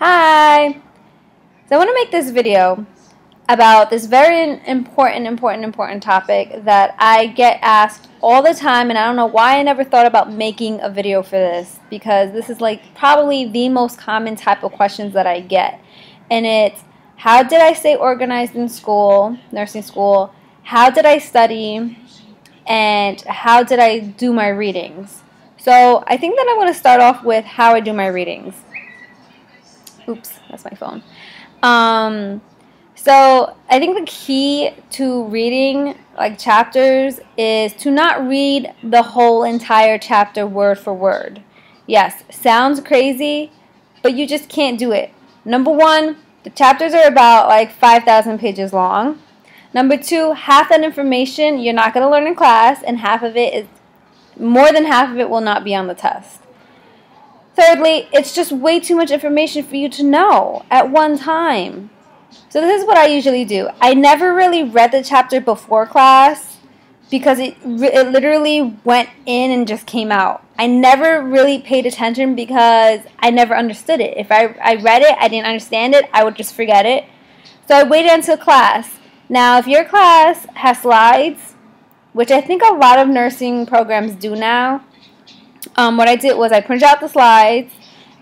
Hi! So I want to make this video about this very important topic that I get asked all the time, and I don't know why I never thought about making a video for this, because this is like probably the most common type of questions that I get. And it's, how did I stay organized in school, nursing school? How did I study? And how did I do my readings? So I think that I want to start off with how I do my readings. Oops, that's my phone. So I think the key to reading like chapters is to not read the whole entire chapter word for word. Yes, sounds crazy, but you just can't do it. Number one, the chapters are about like 5,000 pages long. Number two, half that information you're not going to learn in class, and more than half of it will not be on the test. Thirdly, it's just way too much information for you to know at one time. So this is what I usually do. I never really read the chapter before class because it literally went in and just came out. I never really paid attention because I never understood it. If I read it, I didn't understand it, I would just forget it. So I waited until class. Now, if your class has slides, which I think a lot of nursing programs do now, what I did was I printed out the slides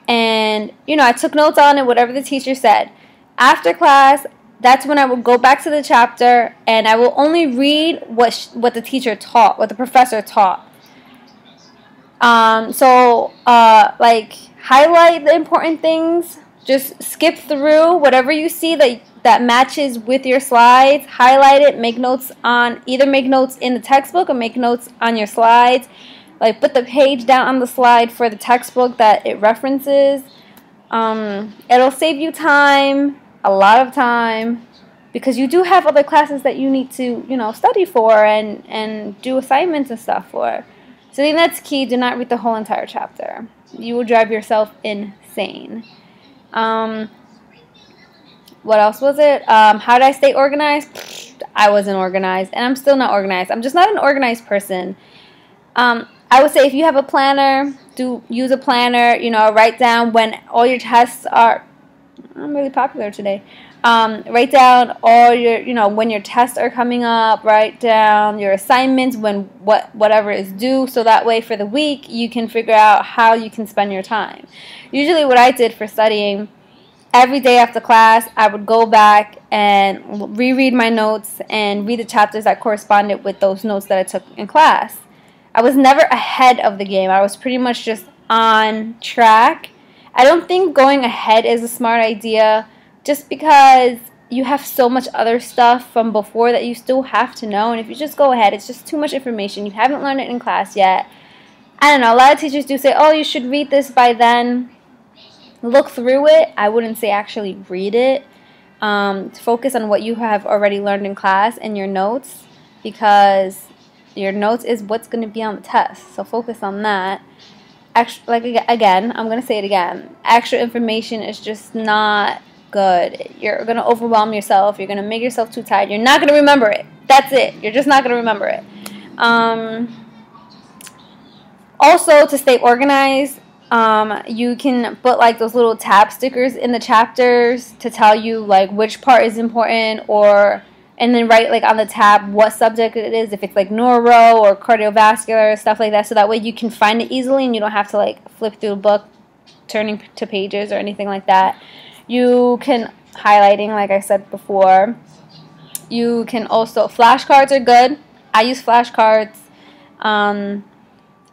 and, I took notes on it, whatever the teacher said. After class, that's when I will go back to the chapter and I will only read what the teacher taught, what the professor taught. Like, highlight the important things. Just skip through whatever you see that matches with your slides. Highlight it, either make notes in the textbook or make notes on your slides. Like, put the page down on the slide for the textbook that it references. It'll save you time, a lot of time, because you do have other classes that you need to, study for and do assignments and stuff for. So I think that's key. Do not read the whole entire chapter. You will drive yourself insane. What else was it? How did I stay organized? I wasn't organized, and I'm still not organized. I'm just not an organized person. I would say if you have a planner, use a planner, write down when all your tests are, I'm really popular today, write down all your, when your tests are coming up, write down your assignments, whatever is due, so that way for the week you can figure out how you can spend your time. Usually what I did for studying, every day after class, I would go back and reread my notes and read the chapters that corresponded with those notes that I took in class. I was never ahead of the game. I was pretty much just on track. I don't think going ahead is a smart idea just because you have so much other stuff from before that you still have to know. And if you just go ahead, it's just too much information. You haven't learned it in class yet. I don't know. A lot of teachers do say, oh, you should read this by then. Look through it. I wouldn't say actually read it. Focus on what you have already learned in class and your notes, because your notes is what's going to be on the test. So focus on that. Again, I'm going to say it again. Extra information is just not good. You're going to overwhelm yourself. You're going to make yourself too tired. You're not going to remember it. That's it. You're just not going to remember it. Also, to stay organized, you can put like those little tab stickers in the chapters to tell you like which part is important, and then write like on the tab what subject it is, if it's like neuro or cardiovascular, stuff like that, so that way you can find it easily and you don't have to like flip through the book turning to pages or anything like that. You can highlighting, like I said before. You can also, flashcards are good. I use flashcards. I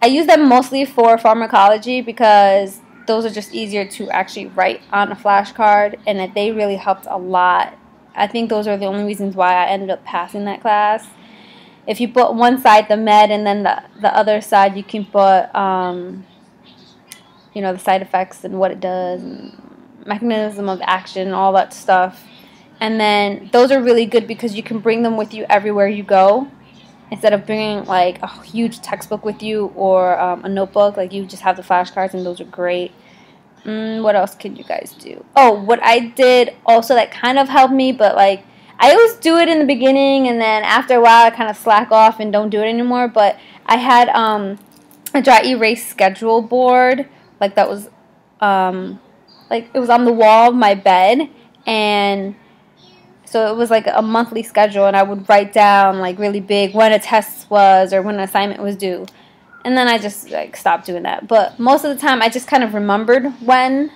use them mostly for pharmacology because those are just easier to actually write on a flashcard, and that they really helped a lot. I think those are the only reasons why I ended up passing that class. If you put one side the med and then the other side you can put, the side effects and what it does, and mechanism of action, all that stuff. And then those are really good because you can bring them with you everywhere you go. Instead of bringing like a huge textbook with you or a notebook, like you just have the flashcards, and those are great. What else can you guys do? Oh, what I did also that kind of helped me, but like I always do it in the beginning, and then after a while I kind of slack off and don't do it anymore. But I had a dry erase schedule board, like that was like, it was on the wall of my bed, and so it was like a monthly schedule, and I would write down like really big when a test was or when an assignment was due. And then I just like stopped doing that. But most of the time I just kind of remembered when,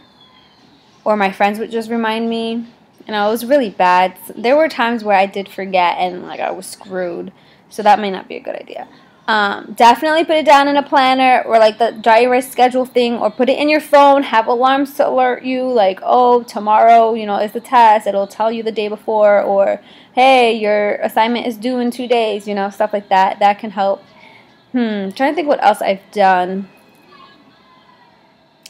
or my friends would just remind me. And it was really bad. There were times where I did forget and like I was screwed. So that may not be a good idea. Definitely put it down in a planner or like the dry erase schedule thing, or put it in your phone. Have alarms to alert you, like, oh, tomorrow, you know, is the test. It'll tell you the day before, or hey, your assignment is due in 2 days, you know, stuff like that. That can help. Trying to think what else I've done.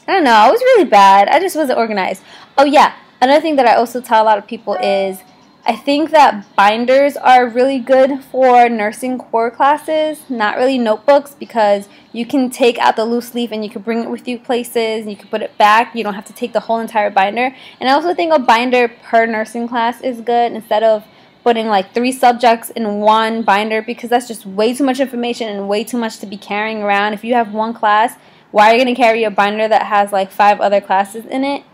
I don't know. I was really bad. I just wasn't organized. Oh yeah, another thing that I also tell a lot of people is I think that binders are really good for nursing core classes, not really notebooks, because you can take out the loose leaf and you can bring it with you places, and you can put it back. You don't have to take the whole entire binder. And I also think a binder per nursing class is good instead of putting like 3 subjects in one binder, because that's just way too much information and way too much to be carrying around. If you have one class, why are you going to carry a binder that has like 5 other classes in it?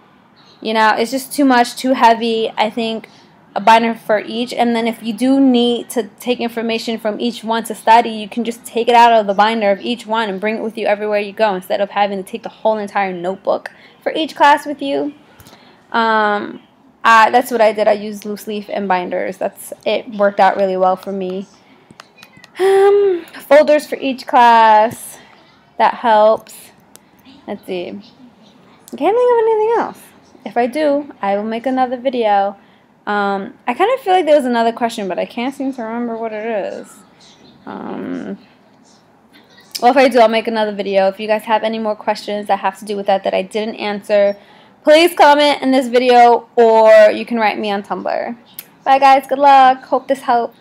You know, it's just too much, too heavy. I think a binder for each, and then if you do need to take information from each one to study, you can just take it out of the binder of each one and bring it with you everywhere you go, instead of having to take the whole entire notebook for each class with you. That's what I did. I used loose leaf and binders. It worked out really well for me. Folders for each class. That helps. Let's see. I can't think of anything else. If I do, I will make another video. I kind of feel like there was another question, but I can't seem to remember what it is. Well, if I do, I'll make another video. If you guys have any more questions that have to do with that I didn't answer, please comment in this video, or you can write me on Tumblr. Bye guys, good luck. Hope this helped.